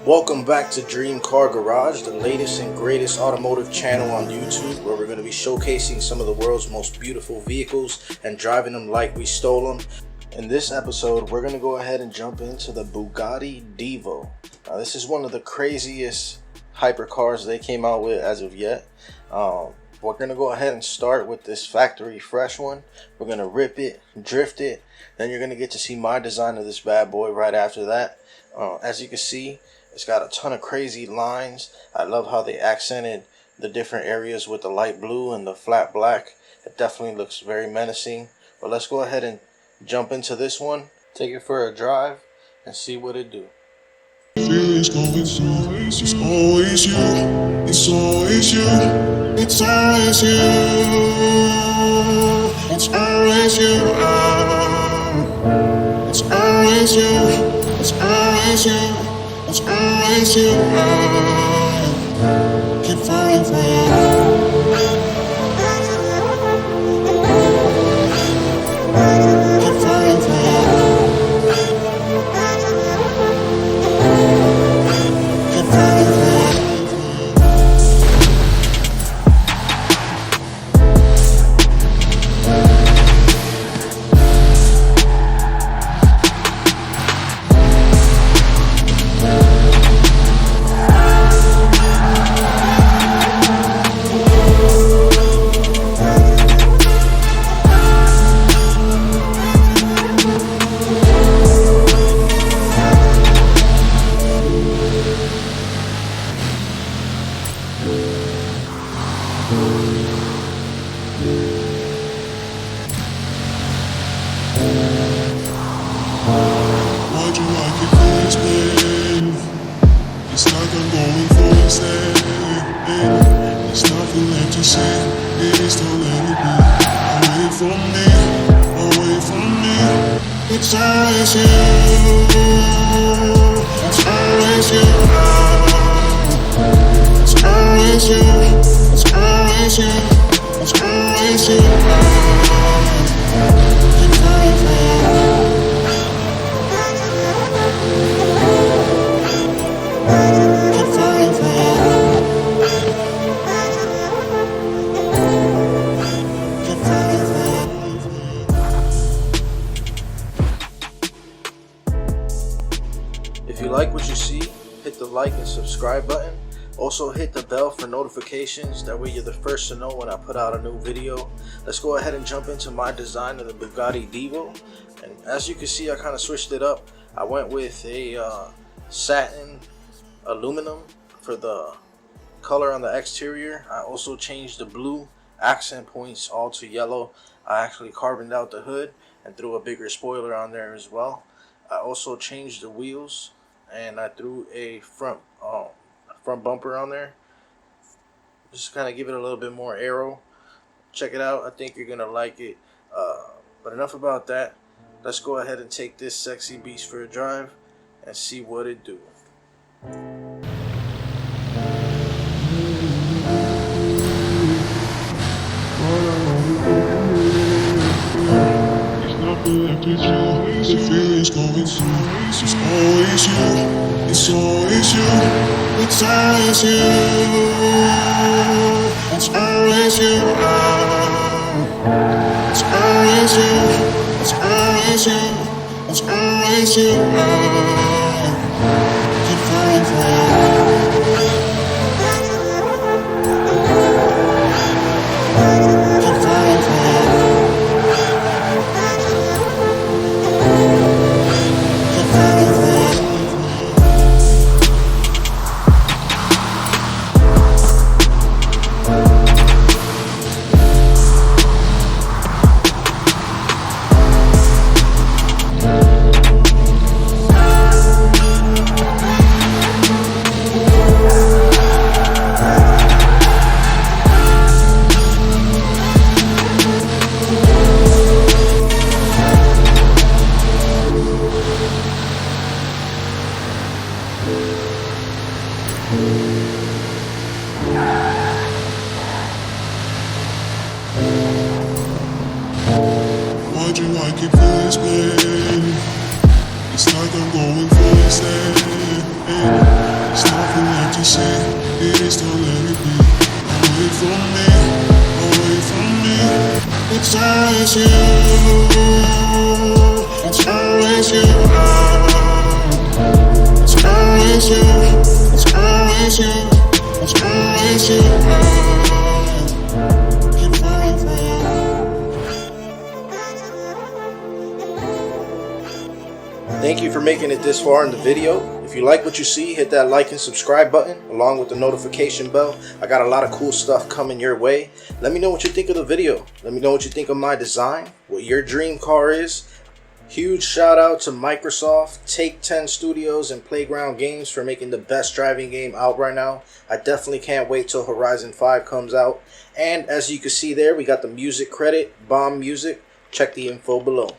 Welcome back to Dream Car Garage, the latest and greatest automotive channel on YouTube, where we're going to be showcasing some of the world's most beautiful vehicles and driving them like we stole them. In this episode, we're going to go ahead and jump into the Bugatti Divo. Now, this is one of the craziest hypercars they came out with as of yet. We're going to go ahead and start with this factory fresh one. We're going to rip it, drift it, then you're going to get to see my design of this bad boy right after that. As you can see, it's got a ton of crazy lines. I love how they accented the different areas with the light blue and the flat black. It definitely looks very menacing. But let's go ahead and jump into this one, take it for a drive, and see what it do. Feelings going so it's always you, it's always you, it's always you, it's always you, it's always you, it's always you, it's always you, keep falling for you. Why'd you like it this way? It's like I'm going for insane. There's nothing left to say. Please don't let it be. Away from me, away from me. It's always you. It's always you. It's always you. It's always you. It's always you. Keep falling for you. If you like what you see, hit the like and subscribe button. Also hit the bell for notifications, that way you're the first to know when I put out a new video. Let's go ahead and jump into my design of the Bugatti Divo. And as you can see, I kind of switched it up. I went with a satin aluminum for the color on the exterior. I also changed the blue accent points all to yellow. I actually carboned out the hood and threw a bigger spoiler on there as well. I also changed the wheels and I threw a front bumper on there. Just kind of give it a little bit more aero. Check it out. I think you're gonna like it. But enough about that. Let's go ahead and take this sexy beast for a drive and see what it do. The feelings going so it's always you, it's always you, it's always you, it's always you, it's always you, it's always you, it's always you, keep falling for you. Why'd you like it this way? It's like I'm going for insane. Please don't let it be. Away from me, away from me. It's always you. It's always you. It's always you. It's always you. It's always you. Keep falling for you. Thank you for making it this far in the video. If you like what you see, hit that like and subscribe button along with the notification bell. I got a lot of cool stuff coming your way. Let me know what you think of the video. Let me know what you think of my design, what your dream car is. Huge shout out to Microsoft, Take 10 Studios, and Playground Games for making the best driving game out right now. I definitely can't wait till Horizon 5 comes out. And as you can see there, we got the music credit, Bomb Music. Check the info below.